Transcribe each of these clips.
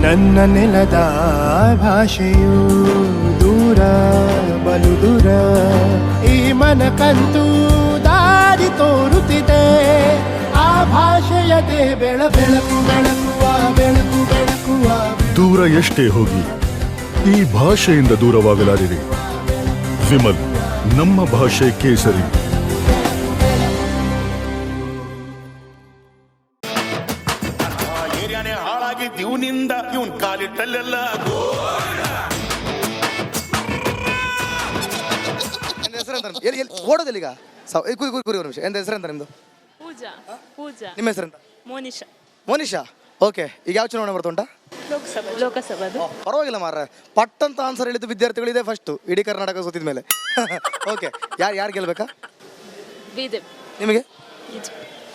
ನನ್ನ ನೆಲದ ಭಾಷೆಯು ದೂರ ಬಲು ದೂರ, ಈ ಮನಕಂತೂ ದಾರಿ ತೋರುತ್ತಿದೆ. ಆ ಭಾಷೆಯದೇ ಬೆಳಕು ಬೆಳಕುವ ಬೆಳಕು ಬೆಳಕುವ. ದೂರ ಎಷ್ಟೇ ಹೋಗಿ ಈ ಭಾಷೆಯಿಂದ ದೂರವಾಗಲಾರಿರಿ. ವಿಮಲ್, ನಮ್ಮ ಭಾಷೆ ಕೇಸರಿ. ಏರಿಯಾನೇ ಹಾಳಾಗಿದ್ದು ಇವನಿಂದ, ಇವನ್ ಕಾಲಿಟ್ಟಲ್ಲೆಲ್ಲ. ಓಡೋದಿಲ್ಲ ಈಗ. ಕುರಿ ಒಂದು ನಿಮಿಷ. ಎಂತ ಹೆಸರೆಂತ ನಿಮ್ದು? ಪೂಜಾ. ಪೂಜಾ. ನಿಮ್ಮ ಹೆಸರೆಂತ? ಮೋನಿಶಾ. ಮೋನಿಶಾ. ಓಕೆ, ಈಗ ಯಾವ ಚುನಾವಣೆ ಬರ್ತುಂಟಾ? ಲೋಕಸಭಾದು. ಪರವಾಗಿಲ್ಲ ಮಾರ್ರೆ, ಪಟ್ಟಂತ ಆನ್ಸರ್ ಹೇಳಿದ್ದು ವಿದ್ಯಾರ್ಥಿಗಳಿದೆ ಫಸ್ಟ್ ಇಡೀ ಕರ್ನಾಟಕ ಸುತ್ತಿದ ಮೇಲೆ. ಓಕೆ, ಯಾರು ಗೆಲ್ಬೇಕಾ ಬಿಜೆಪಿ. ನಿಮಗೆ?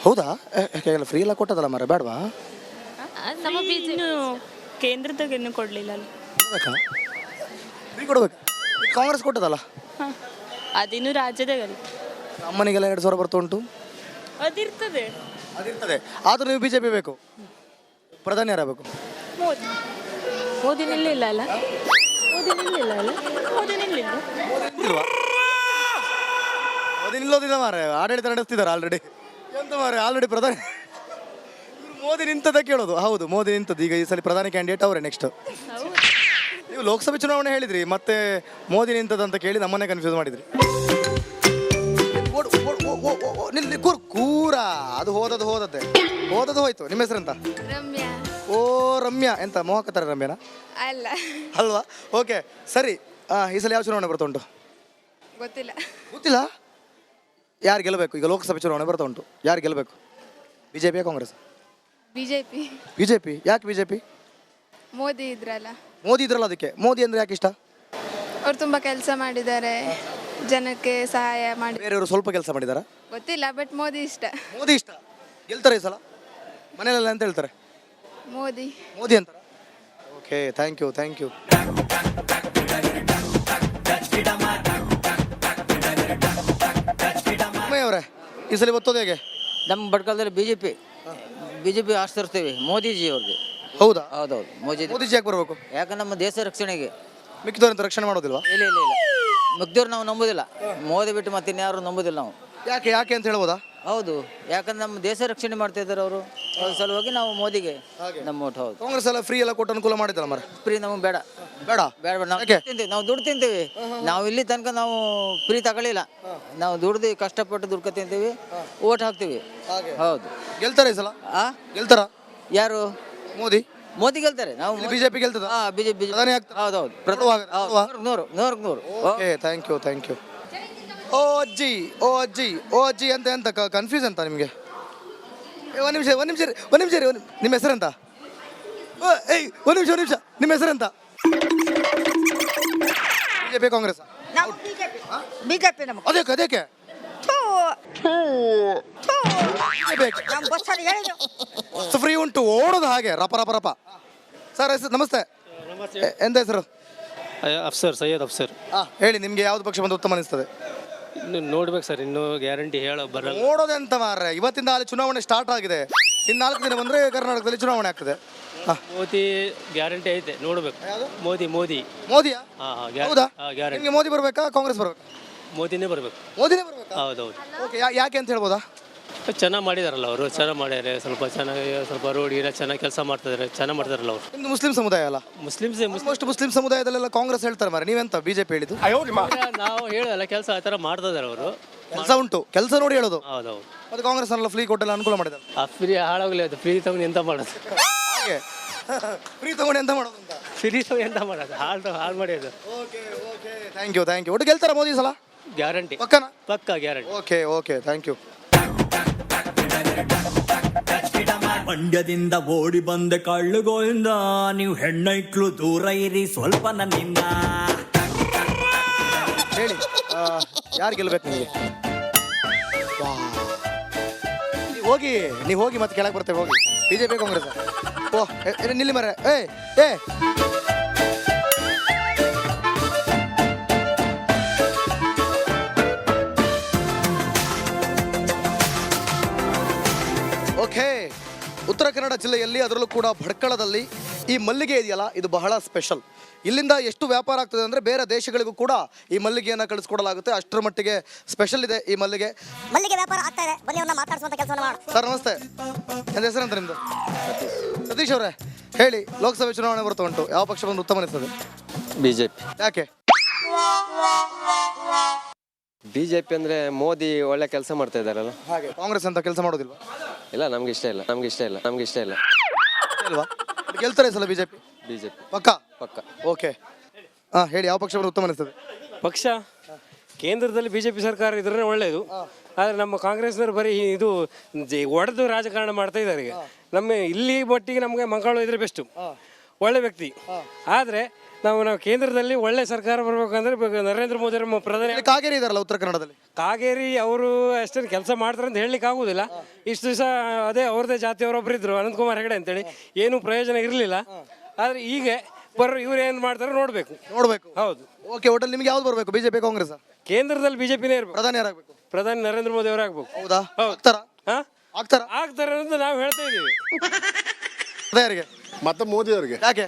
ಹೌದಾ? ಯಾಕೆಲ್ಲ ಫ್ರೀ ಎಲ್ಲ ಕೊಟ್ಟದಲ್ಲ ಮಾರ್ರೆ, ಬೇಡವಾ? ನಮ್ಮ ಬಿಜೆಪಿ ಕೇಂದ್ರದಾಗ ಇನ್ನೂ ಕೊಡ್ಲಿಲ್ಲ. ಫ್ರೀ ಕೊಡ್ಬೇಕು. ಕಾಂಗ್ರೆಸ್ ಕೊಟ್ಟದಲ್ಲ, ಅದಿನ್ನು ರಾಜ್ಯದಾಗ. ಅಮ್ಮನಿಗೆಲ್ಲ 2,000 ಬರ್ತಾ ಉಂಟು. ಅದಿರ್ತದೆ. ಆದ್ರೂ ನೀವು ಬಿಜೆಪಿ ಬೇಕು. ಪ್ರಧಾನಿ ಯಾರಾಗಬೇಕು? ಮೋದಿ. ಮೋದಿ ನಿಲ್ಲಿಲ್ಲ ಅಲ್ಲ. ಮೋದಿ ನಿಲ್ಲಿಲ್ಲ ಅಲ್ಲ. ಮೋದಿ ನಿಲ್ಲಿಲ್ಲ. ಮೋದಿ ನಿಲ್ಲೋದಿಲ್ಲ ಮಾರ್ರೆ, ಆಡಳಿತ ನಡೆಸ್ತಿದ್ದಾರೆ ಆಲ್ರೆಡಿ. ಎಂತ ಮಾರ್ರೆ, ಆಲ್ರೆಡಿ ಪ್ರಧಾನಿ. ಮೋದಿ ನಿಂತದ ಕೇಳೋದು. ಹೌದು, ಮೋದಿ ನಿಂತದ್ದು. ಈಗ ಈ ಸಲ ಪ್ರಧಾನಿ ಕ್ಯಾಂಡಿಡೇಟ್ ಅವರೇ ನೆಕ್ಸ್ಟ್. ನೀವು ಲೋಕಸಭೆ ಚುನಾವಣೆ ಹೇಳಿದ್ರಿ, ಮತ್ತೆ ಮೋದಿ ನಿಂತದಂತ ಕೇಳಿ ನಮ್ಮನ್ನೇ ಕನ್ಫ್ಯೂಸ್ ಮಾಡಿದ್ರಿ. ಕೂರ ಅದು ಹೋದದ್ದೇ ಹೋಯ್ತು. ನಿಮ್ಮ ಹೆಸರೆಂತ? ರಮ್ಯಾ. ಓ ರಮ್ಯಾ. ಎಂತ ಮೋಹಕತ್ತಾರೆ ರಮ್ಯಾನ? ಅಲ್ಲ. ಅಲ್ವಾ? ಓಕೆ ಸರಿ. ಈ ಸಲ ಯಾವ ಚುನಾವಣೆ ಬರ್ತಾ ಉಂಟು? ಗೊತ್ತಿಲ್ಲ. ಯಾರು ಗೆಲ್ಲಬೇಕು? ಈಗ ಲೋಕಸಭೆ ಚುನಾವಣೆ ಬರ್ತಾ ಉಂಟು, ಯಾರು ಗೆಲ್ಲಬೇಕು? ಬಿಜೆಪಿಯ ಕಾಂಗ್ರೆಸ್? ಬಿಜೆಪಿ. ಯಾಕೆ ಬಿಜೆಪಿ? ಮೋದಿ ಇದ್ರಲ್ಲ. ಅದಕ್ಕೆ. ಮೋದಿ ಅಂದ್ರೆ ಯಾಕೆ ಇಷ್ಟ? ಅವ್ರು ತುಂಬಾ ಕೆಲಸ ಮಾಡಿದ್ದಾರೆ, ಜನಕ್ಕೆ ಸಹಾಯ ಮಾಡಿ. ಬೇರೆಯವರು ಸ್ವಲ್ಪ ಕೆಲಸ ಮಾಡಿದಾರ? ಗೊತ್ತಿಲ್ಲ, ಬಟ್ ಮೋದಿ ಇಷ್ಟ. ಗೆಲ್ತಾರೆ ಈ ಸಲ? ಮನೆಯಲ್ಲ ಅಂತ ಹೇಳ್ತಾರೆ ಮೋದಿ ಅಂತಾರ. Okay, thank you. ಅವರೇ, ಈ ಸಲ ಗೊತ್ತೋದು ಹೇಗೆ? ನಮ್ಮ ಬಡ್ಕಲದಲ್ಲಿ ಬಿಜೆಪಿ ಆಸ್ತರಿಸ್ತೀವಿ ಮೋದಿಜಿ ಅವ್ರಿಗೆ. ಹೌದಾ? ಹೌದೌದು. ಮೋದಿಜಿ ಯಾಕೆ ಬರಬೇಕು? ಯಾಕಂದ್ರೆ ನಮ್ಮ ದೇಶ ರಕ್ಷಣೆಗೆ. ಮಿಕ್ಕಿದವ್ರಂತ ರಕ್ಷಣೆ ಮಾಡೋದಿಲ್ವಾ? ಇಲ್ಲ ಮಿಕ್ಕಿದವ್ರು ನಾವು ನಂಬೋದಿಲ್ಲ. ಮೋದಿ ಬಿಟ್ಟು ಮತ್ತೆ ಇನ್ಯಾರು ನಂಬೋದಿಲ್ಲ ನಾವು. ಯಾಕೆ ಅಂತ ಹೇಳ್ಬೋದಾ? ಹೌದು, ಯಾಕಂದ್ರೆ ನಮ್ಮ ದೇಶ ರಕ್ಷಣೆ ಮಾಡ್ತಾ ಇದ್ದಾರೆ ಅವರು. ಅದ್ರ ಸಲುವಾಗಿ ನಾವು ಮೋದಿಗೆ ನಮ್ಮ ಓಟ್. ಹೌದು. ಕಾಂಗ್ರೆಸ್ ಎಲ್ಲ ಫ್ರೀ ಎಲ್ಲ ಕೊಟ್ಟು ಅನುಕೂಲ ಮಾಡಿದ್ದಲ್ಲ ಮರ. ಫ್ರೀ ನಮಗೆ ಬೇಡ. ನಾವು ದುಡ್ಡು ತಿಂತೀವಿ. ನಾವು ಇಲ್ಲಿ ತನಕ ನಾವು ಫ್ರೀ ತಗೊಳ್ಳಿಲ್ಲ. ನಾವು ಕಷ್ಟಪಟ್ಟು ದುಡ್ಡು ತಿಂತೀವಿ, ಓಟ್ ಹಾಕ್ತೀವಿ. ಹೌದು. ಗೆಲ್ತಾರೆ ಈ ಸಲ? ಗೆಲ್ತಾರ? ಯಾರು? ಮೋದಿ ಗೆಲ್ತಾರೆ. ನಾವು ಬಿಜೆಪಿ ಗೆಲ್ತದ? ಬಿಜೆಪಿ. ಹೌದೌದು. 100. Okay, thank you. ಓ ಅಜ್ಜಿ ಅಂತ ಕನ್ಫ್ಯೂಸ್ ಅಂತ ನಿಮಗೆ? ಒಂದು ನಿಮಿಷ ರೀ. ನಿಮ್ಮ ಹೆಸರೆಂತ? ಒಂದು ನಿಮಿಷ. ನಿಮ್ಮ ಹೆಸರೆಂತ? ಬಿಜೆಪಿ ಕಾಂಗ್ರೆಸ್? ಬಿಜೆಪಿ. ಅದಕ್ಕೆ ಫ್ರೀ ಉಂಟು, ಓಡೋದು ಹಾಗೆ ರಪ. ಸರ್ ನಮಸ್ತೆ. ಎಂತ ಹೆಸರು? ಸೈಯದ್ ಅಫ್ಸರ್. ಹೇಳಿ, ನಿಮ್ಗೆ ಯಾವ್ದು ಪಕ್ಷ ಬಂದು ಉತ್ತಮ ಅನಿಸ್ತದೆ? ನೋಡ್ಬೇಕು ಸರ್, ಇನ್ನು ಗ್ಯಾರಂಟಿ ಬರಲ್ಲ. ನೋಡೋದೆಂತ ಮಾರ್ರೆ, ಇವತ್ತಿಂದ ಅಲ್ಲಿ ಚುನಾವಣೆ ಸ್ಟಾರ್ಟ್ ಆಗಿದೆ. ಇನ್ನು 4 ದಿನ ಬಂದ್ರೆ ಕರ್ನಾಟಕದಲ್ಲಿ ಚುನಾವಣೆ ಆಗ್ತದೆ. ಮೋದಿ ಗ್ಯಾರಂಟಿ ಐತೆ, ನೋಡ್ಬೇಕು. ಮೋದಿಯಾ? ಹೌದಾ? ನಿಮ್ಗೆ ಮೋದಿ ಬರ್ಬೇಕಾ ಕಾಂಗ್ರೆಸ್ ಬರ್ಬೇಕಾ? ಮೋದಿನೇ ಬರ್ಬೇಕು. ಹೌದೌದು. ಓಕೆ, ಯಾಕೆ ಅಂತ ಹೇಳ್ಬೋದಾ? ಚೆನ್ನಾಗಿ ಮಾಡಿದಾರಲ್ಲ ಅವರು. ಚೆನ್ನಾಗಿ ಸ್ವಲ್ಪ ರೋಡ್ ಗಿಡ ಚೆನ್ನಾಗಿ ಕೆಲಸ ಮಾಡ್ತಾರಲ್ಲ ಅವರು. ನಿಮ್ದು ಮುಸ್ಲಿಂ ಸಮುದಾಯ ಅಲ್ಲ? ಮುಸ್ಲಿಂ ಸಮುದಾಯದಲ್ಲೆಲ್ಲ ಕಾಂಗ್ರೆಸ್ ಹೇಳ್ತಾರೆ ಮಾರೆ, ನೀವೆಂತ ಬಿಜೆಪಿ ಹೇಳಿದ್ದು? ನಾವು ಹೇಳೋದಲ್ಲ, ಕೆಲಸ ಆ ಥರ ಮಾಡ್ತಾ ಇದಾರೆ ಅವರು. ಕೆಲಸ ಉಂಟು, ಕೆಲಸ ನೋಡಿ ಹೇಳೋದು. ಹೌದೌದು. ಅದು ಕಾಂಗ್ರೆಸ್ ಅನ್ನಲ್ಲ ಫ್ರೀ ಕೊಟ್ಟೆಲ್ಲ ಅನುಕೂಲ ಮಾಡಿದ್ದಾರೆ. ಆ ಫ್ರೀ ಹಾಳಾಗಲಿ, ಅದು ಫ್ರೀ ತಗೊಂಡು ಎಂತ ಮಾಡೋದು? ಹಾಗೆ ಫ್ರೀ ತಗೊಂಡು ಎಂತ ಮಾಡೋದು ಅಂತ? ಫ್ರೀ ತಗೊಂಡು ಎಂತ ಮಾಡೋದು? ಹಾಳು ಮಾಡೋದು. Okay, thank you. ಒಟ್ಟು ಗೆಲ್ತಾರ ಮೋದಿ ಸಲ? ಗ್ಯಾರಂಟಿ. ಪಕ್ಕ ಗ್ಯಾರಂಟಿ. Okay, thank you. ಮಂಡ್ಯದಿಂದ ಓಡಿ ಬಂದೆ ಕಳ್ಳುಗೋಯಿಂದ, ನೀವು ಹೆಣ್ಣೈಕ್ಳು ದೂರ ಇರಿ ಸ್ವಲ್ಪ ನನ್ನಿಂದ. ಹೇಳಿ, ಯಾರು ಗೆಲ್ಬೇಕು ನಿಮಗೆ? ನೀವು ಹೋಗಿ ಮತ್ತೆ ಕೆಳಗೆ ಬರ್ತೇವೆ. ಹೋಗಿ. ಬಿಜೆಪಿ ಕಾಂಗ್ರೆಸ್? ನಿಲ್ಲಿ ಮರ. ಓಕೆ, ಉತ್ತರ ಕನ್ನಡ ಜಿಲ್ಲೆಯಲ್ಲಿ ಅದರಲ್ಲೂ ಕೂಡ ಭಟ್ಕಳದಲ್ಲಿ ಈ ಮಲ್ಲಿಗೆ ಇದೆಯಲ್ಲ ಇದು ಬಹಳ ಸ್ಪೆಷಲ್. ಇಲ್ಲಿಂದ ಎಷ್ಟು ವ್ಯಾಪಾರ ಆಗ್ತದೆ ಅಂದರೆ ಬೇರೆ ದೇಶಗಳಿಗೂ ಕೂಡ ಈ ಮಲ್ಲಿಗೆಯನ್ನು ಕಳಿಸ್ಕೊಡಲಾಗುತ್ತೆ. ಅಷ್ಟರ ಮಟ್ಟಿಗೆ ಸ್ಪೆಷಲ್ ಇದೆ ಈ ಮಲ್ಲಿಗೆ. ಮಲ್ಲಿಗೆ ವ್ಯಾಪಾರ ಆಗ್ತಾ ಇದೆ, ಬನ್ನಿ ಅವ್ರನ್ನ ಮಾತಾಡಿಸುವಂತ ಕೆಲಸ ಮಾಡೋಣ. ಸರ್ ನಮಸ್ತೆ, ನನ್ನ ಹೆಸರಂತ ನಿಮ್ಮದು? ಸತೀಶ್ ಅವರೇ ಹೇಳಿ, ಲೋಕಸಭೆ ಚುನಾವಣೆ ಬರ್ತಾ ಉಂಟು, ಯಾವ ಪಕ್ಷ ಬಂದು ಉತ್ತಮ ಅನಿಸ್ತದೆ? ಬಿಜೆಪಿ. ಯಾಕೆ ಬಿಜೆಪಿ ಅಂದ್ರೆ ಮೋದಿ ಒಳ್ಳೆ ಕೆಲಸ ಮಾಡ್ತಾ ಇದಾರಲ್ಲ. ಹಾಗೆ ಕಾಂಗ್ರೆಸ್ ಅಂತ ಕೆಲಸ ಮಾಡೋದಿಲ್ವಾ? ಇಲ್ಲ, ನಮ್ಗೆ ಇಷ್ಟ ಇಲ್ಲ, ನಮ್ಗೆ ಇಷ್ಟ ಇಲ್ಲ, ನಮ್ಗೆ ಇಷ್ಟ ಇಲ್ಲ. ಅಲ್ವಾ? ಗೆಲ್ತಾರೆ ಸಲ ಬಿಜೆಪಿ? ಬಿಜೆಪಿ ಪಕ್ಕ ಪಕ್ಕ. ಓಕೆ, ಹೇಳಿ, ಯಾವ ಪಕ್ಷ ಬಂದು ಉತ್ತಮ ಅನಿಸ್ತದೆ? ಪಕ್ಷ ಕೇಂದ್ರದಲ್ಲಿ ಬಿಜೆಪಿ ಸರ್ಕಾರ ಇದ್ರೆ ಒಳ್ಳೆಯದು. ಆದರೆ ನಮ್ಮ ಕಾಂಗ್ರೆಸ್ನವರು ಬರೀ ಇದು ಒಡೆದು ರಾಜಕಾರಣ ಮಾಡ್ತಾ ಇದ್ದಾರೆ. ಈಗ ನಮ್ಮ ಇಲ್ಲಿ ಮಟ್ಟಿಗೆ ನಮಗೆ ಮಂಗಳೂರು ಇದ್ರೆ ಬೆಸ್ಟು, ಒಳ್ಳೆ ವ್ಯಕ್ತಿ. ಆದರೆ ನಾವು ಕೇಂದ್ರದಲ್ಲಿ ಒಳ್ಳೆ ಸರ್ಕಾರ ಬರ್ಬೇಕಂದ್ರೆ ನರೇಂದ್ರ ಮೋದಿ ಅವರ ಪ್ರಧಾನಿ. ಕಾಗೇರಿ ಇದಾರಲ್ಲ ಉತ್ತರ ಕನ್ನಡದಲ್ಲಿ, ಕಾಗೇರಿ ಅವರು ಅಷ್ಟೇನು ಕೆಲಸ ಮಾಡ್ತಾರೆ ಅಂತ ಹೇಳಲಿಕ್ಕೆ ಆಗುದಿಲ್ಲ. ಇಷ್ಟು ದಿವಸ ಅದೇ ಅವ್ರದ್ದೇ ಜಾತಿಯವರೊಬ್ಬರು ಇದ್ರು, ಅನಂತಕುಮಾರ್ ಹೆಗಡೆ ಅಂತೇಳಿ, ಏನೂ ಪ್ರಯೋಜನ ಇರಲಿಲ್ಲ. ಆದರೆ ಈಗ ಇವ್ರು ಏನು ಮಾಡ್ತಾರೆ ನೋಡಬೇಕು. ಹೌದು. ಓಕೆ, ಒಟ್ಟಲ್ಲಿ ನಿಮ್ಗೆ ಯಾವ್ದು ಬರಬೇಕು, ಬಿಜೆಪಿ ಕಾಂಗ್ರೆಸ್? ಕೇಂದ್ರದಲ್ಲಿ ಬಿಜೆಪಿನೇ ಇರಬೇಕು. ಪ್ರಧಾನಿ ಯಾರಾಗಬೇಕು? ಪ್ರಧಾನಿ ನರೇಂದ್ರ ಮೋದಿ ಅವರಾಗಬೇಕು. ಹೌದಾ? ಹಾ, ಆಗ್ತಾರೆ ಅಂತ ನಾವು ಹೇಳ್ತಾ ಇದ್ದೀವಿ. ಯಾರಿಗೆ? ಮತ್ತೆ ಮೋದಿ ಅವರಿಗೆ. ಯಾಕೆ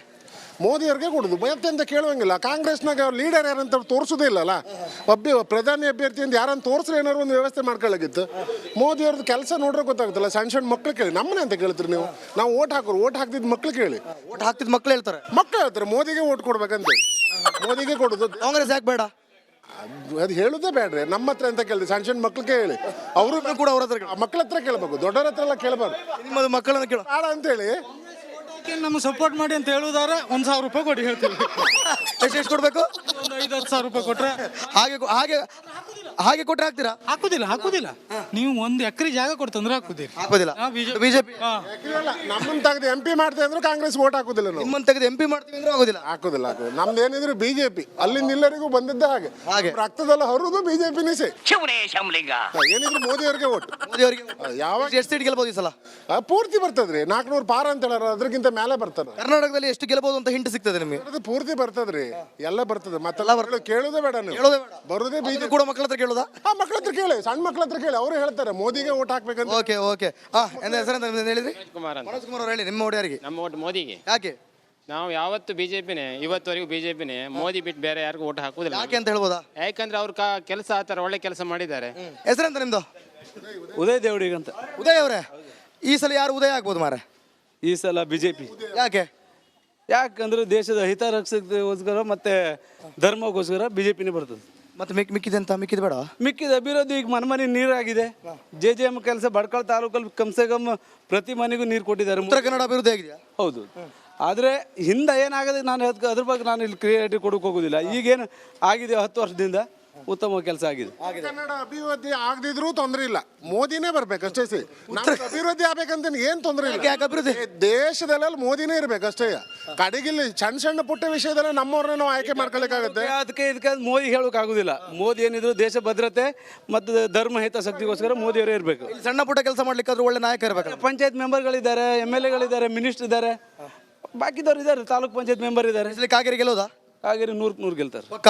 ಮೋದಿ ಅವ್ರಿಗೆ ಕೊಡುದು, ಮತ್ತೆಂತ ಕೇಳುವಂಗಿಲ್ಲ. ಕಾಂಗ್ರೆಸ್ನಾಗ ಅವ್ರು ಲೀಡರ್ ಯಾರಂತ ತೋರಿಸೋದೇ ಇಲ್ಲಲ್ಲ. ಪ್ರಧಾನಿ ಅಭ್ಯರ್ಥಿ ಅಂತ ಯಾರನ್ನು ತೋರಿಸ್ರೆ ಏನಾದ್ರು ಒಂದು ವ್ಯವಸ್ಥೆ ಮಾಡ್ಕೊಳ್ಳಾಗಿತ್ತು. ಮೋದಿ ಅವ್ರದ್ದು ಕೆಲಸ ನೋಡ್ರೆ ಗೊತ್ತಾಗುತ್ತಲ್ಲ. ಸಣ್ಣ ಸಣ್ಣ ಮಕ್ಳು ಕೇಳಿ, ನಮ್ಮನೆ ಅಂತ ಕೇಳ್ತೀರಿ ನೀವು? ನಾವು ಓಟ್ ಹಾಕೋರು, ಓಟ್ ಹಾಕ್ತಿದ್ ಮಕ್ಳು ಕೇಳಿ. ಓಟ್ ಹಾಕ್ತಿದ್ ಮಕ್ಳು ಹೇಳ್ತಾರೆ, ಮೋದಿಗೆ ಓಟ್ ಕೊಡ್ಬೇಕಂತ, ಮೋದಿಗೆ ಕೊಡುದು. ಕಾಂಗ್ರೆಸ್ ಯಾಕೆ ಬೇಡ? ಅದು ಹೇಳುದೇ ಬೇಡ್ರಿ. ನಮ್ಮ ಹತ್ರ ಅಂತ ಕೇಳಿದೆ, ಸಣ್ಣ ಸಣ್ಣ ಮಕ್ಳು ಕೇಳಿ. ಅವರು ಕೂಡ ಅವ್ರ ಹತ್ರ, ಮಕ್ಳ ಹತ್ರ ಕೇಳಬೇಕು, ದೊಡ್ಡವ್ರ ಹತ್ರ ಎಲ್ಲ ಕೇಳಬಾರ್ದು. ನಿಮ್ಮದು ಮಕ್ಕಳನ್ನ ಕೇಳ ಬೇಡ ಅಂತೇಳಿ ನಮ್ಗೆ ಸಪೋರ್ಟ್ ಮಾಡಿ ಅಂತ ಹೇಳುದಾರೆ 1,000 ರೂಪಾಯಿ ಕೊಡಿ ಹೇಳ್ತೀವಿ. ಎಷ್ಟು ಕೊಡ್ಬೇಕು? ಒಂದು 5-10 ಸಾವಿರ ರೂಪಾಯಿ ಕೊಟ್ರೆ ಹಾಗೆ ಕೊಟ್ರೆ ಹಾಕ್ತೀರಾ? ಹಾಕುದಿಲ್ಲ. ನೀವು 1 ಎಕರೆ ಜಾಗ ಕೊಡ್ತಂದ್ರೆ ಹಾಕೋದಿಲ್ಲ. ಬಿಜೆಪಿ ನಮ್ಮನ್ನ ತೆಗೆದು MP ಮಾಡ್ತೇವೆ ಅಂದ್ರೆ ಕಾಂಗ್ರೆಸ್ ಓಟ್ ಹಾಕುದಿಲ್ಲ. ನಾವು ನಿಮ್ಮನ್ನ ತೆಗೆದು MP ಮಾಡ್ತೀವಿ ಅಂದ್ರೆ ಹಾಕುದಿಲ್ಲ. ನಮ್ದು ಏನಿದ್ರು ಬಿಜೆಪಿ, ಅಲ್ಲಿಂದ ಎಲ್ಲರಿಗೂ ಬಂದಿದ್ದ ಹಾಗೆ ರಕ್ತದಲ್ಲ ಹರಿದು ಬಿಜೆಪಿನೇ ಏನಿದ್ರು ಮೋದಿ ಅವ್ರಿಗೆ ಓಟ್. ಮೋದಿ ಅವರಿಗೆ ಯಾವಾಗ ಎಷ್ಟು ಸೀಟ್ ಗೆಲ್ಬಹುದು ಈ ಸಲ? ಪೂರ್ತಿ ಬರ್ತದ್ರಿ, 400 ಪಾರ ಅಂತ ಹೇಳಾರ, ಅದ್ರಕ್ಕಿಂತ ಮೇಲೆ ಬರ್ತಾರ. ಕರ್ನಾಟಕದಲ್ಲಿ ಎಷ್ಟು ಗೆಲ್ಬಹುದು ಅಂತ ಹಿಂಟ್ ಸಿಗ್ತದೆ ನಿಮಗೆ? ಅದು ಪೂರ್ತಿ ಬರ್ತದ್ರಿ, ಎಲ್ಲ ಬರ್ತದೆ. ಮತ್ತೆಲ್ಲ ಕೇಳೋದೇ ಬೇಡ ನೀವು, ಬರೋದೇ ಬಿಜೆಪಿ. ಕೂಡ ಮಕ್ಕಳ ಹತ್ರ ಕೇಳೋದಾ? ಮಕ್ಳ ಹತ್ರ ಕೇಳಿ, ಸಣ್ಣ ಮಕ್ಳ ಹತ್ರ ಕೇಳಿ, ಅವರು ಹೇಳ್ತಾರೆ ಮೋದಿಗೆ ಓಟ್ ಹಾಕ್ಬೇಕಂತ. ಓಕೆ. ಎಂತ ಹೆಸರಂತ ಹೇಳಿದ್ರಿ? ಮನೋಜ್ ಕುಮಾರ್ ಅವ್ರು ಹೇಳಿ, ನಿಮ್ಮ ಓಟ್ ಯಾರಿಗೆ? ನಮ್ಮ ಓಟ್ ಮೋದಿಗೆ. ಯಾಕೆ? ನಾವು ಯಾವತ್ತು ಬಿಜೆಪಿನೇ, ಇವತ್ತವರೆಗೂ ಬಿಜೆಪಿನೇ. ಮೋದಿ ಬಿಟ್ಟು ಬೇರೆ ಯಾರಿಗೂ ಓಟ್ ಹಾಕುದಿಲ್ಲ. ಯಾಕೆ ಅಂತ ಹೇಳ್ಬೋದಾ? ಯಾಕಂದ್ರೆ ಅವ್ರ ಕೆಲಸ ಆತರ ಒಳ್ಳೆ ಕೆಲಸ ಮಾಡಿದ್ದಾರೆ. ಹೆಸರಂತ ನಿಮ್ದು? ಉದಯ್ ದೇವಡಿಗಂತ. ಉದಯ್ ಅವರೇ, ಈ ಸಲ ಯಾರು ಉದಯ ಆಗ್ಬೋದು ಮಾರೆ? ಈ ಸಲ ಬಿಜೆಪಿ. ಯಾಕಂದ್ರೆ ದೇಶದ ಹಿತರಕ್ಷಣೆಗೋಸ್ಕರ ಮತ್ತೆ ಧರ್ಮಕ್ಕೋಸ್ಕರ ಬಿಜೆಪಿನೇ ಬರ್ತದೆ. ಮತ್ತೆ ಮಿಕ್ಕಿದ ಬೇಡ? ಮಿಕ್ಕಿದ ಅಭಿವೃದ್ಧಿ ಈಗ ಮನೆ ನೀರಾಗಿದೆ. JJM ಕೆಲಸ ಬಡ್ಕಳ ತಾಲೂಕಲ್ಲಿ ಕಮ್ಸೆ ಕಮ್ ಪ್ರತಿ ಮನೆಗೂ ನೀರು ಕೊಟ್ಟಿದ್ದಾರೆ. ಉತ್ತರ ಕನ್ನಡ ಅಭಿವೃದ್ಧಿ ಆಗಿದೆಯಾ? ಹೌದು. ಆದರೆ ಹಿಂದೆ ಏನಾಗದೆ ನಾನು ಅದ್ರ ಬಗ್ಗೆ ನಾನು ಇಲ್ಲಿ ಕ್ರಿಯೇಟಿವ್ ಕೊಡಕ್ಕೆ ಹೋಗೋದಿಲ್ಲ. ಈಗೇನು ಆಗಿದೆ 10 ವರ್ಷದಿಂದ ಉತ್ತಮ ಕೆಲಸ ಆಗಿದೆ. ಕನ್ನಡ ಅಭಿವೃದ್ಧಿ ಆಗದಿದ್ರೂ ತೊಂದರೆ ಇಲ್ಲ, ಮೋದಿನೇ ಬರ್ಬೇಕಷ್ಟೇ. ಅಭಿವೃದ್ಧಿ ಆಗ್ಬೇಕಂತ ಏನ್ ತೊಂದರೆ ಇಲ್ಲ. ಅಭಿವೃದ್ಧಿ ದೇಶದಲ್ಲೆಲ್ಲ ಮೋದಿನೇ ಇರ್ಬೇಕಷ್ಟೇ. ಕಡೆಗಿಲ್ಲಿ ಸಣ್ಣ ಪುಟ್ಟ ವಿಷಯದಲ್ಲಿ ನಮ್ಮವ್ರನ್ನ ನಾವು ಆಯ್ಕೆ ಮಾಡ್ಕೊಳಕ್ಕಾಗತ್ತೆ. ಇದಕ್ಕೆ ಮೋದಿ ಹೇಳೋಕೆ ಆಗುದಿಲ್ಲ. ಮೋದಿ ಏನಿದ್ರು ದೇಶ ಭದ್ರತೆ ಮತ್ತು ಧರ್ಮ ಹಿತಾಸಕ್ತಿಗೋಸ್ಕರ ಮೋದಿಯವರೇ ಇರಬೇಕು. ಸಣ್ಣ ಪುಟ್ಟ ಕೆಲಸ ಮಾಡ್ಲಿಕ್ಕೆ ಒಳ್ಳೆ ನಾಯಕ ಇರಬೇಕು. ಪಂಚಾಯತ್ ಮೆಂಬರ್ಗಳಿದ್ದಾರೆ, MLAಗಳಿದ್ದಾರೆ, ಮಿನಿಸ್ಟರ್ ಇದ್ದಾರೆ, ಬಾಕಿದವ್ರು ಇದ್ದಾರೆ, ತಾಲೂಕ್ ಪಂಚಾಯತ್ ಮೆಂಬರ್ ಇದ್ದಾರೆ. ಕಾಗೇರಿ ಗೆಲ್ಲೋದಾ? ಕಾಗೇರಿ 100 ಗೆಲ್ತಾರೆ ಪಕ್ಕ.